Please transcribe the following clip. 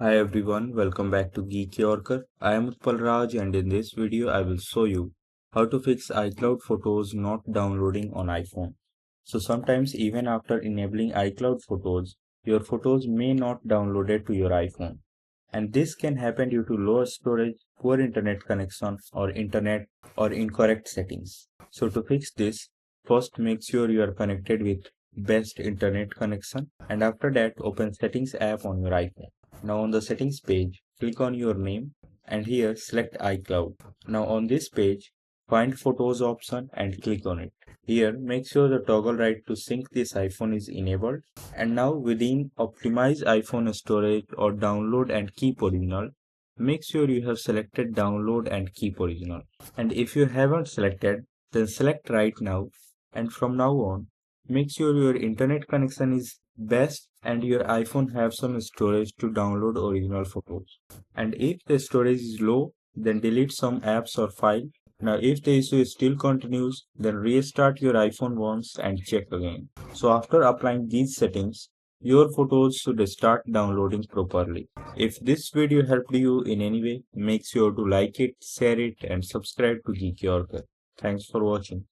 Hi everyone, welcome back to Geek Yorker. I am Utpal Raj and in this video I will show you how to fix iCloud photos not downloading on iPhone. So sometimes even after enabling iCloud photos, your photos may not download it to your iPhone. And this can happen due to low storage, poor internet connection or incorrect settings. So to fix this, first make sure you are connected with best internet connection and after that open settings app on your iPhone. Now on the settings page, click on your name and here select iCloud. Now on this page, find photos option and click on it. Here make sure the toggle right to sync this iPhone is enabled. And now within optimize iPhone storage or download and keep original, make sure you have selected download and keep original. And if you haven't selected, then select right now and from now on, make sure your internet connection is best and your iPhone have some storage to download original photos. And if the storage is low, then delete some apps or file. Now if the issue still continues, then restart your iPhone once and check again. So after applying these settings, your photos should start downloading properly. If this video helped you in any way, make sure to like it, share it and subscribe to Geek Yorker. Thanks for watching.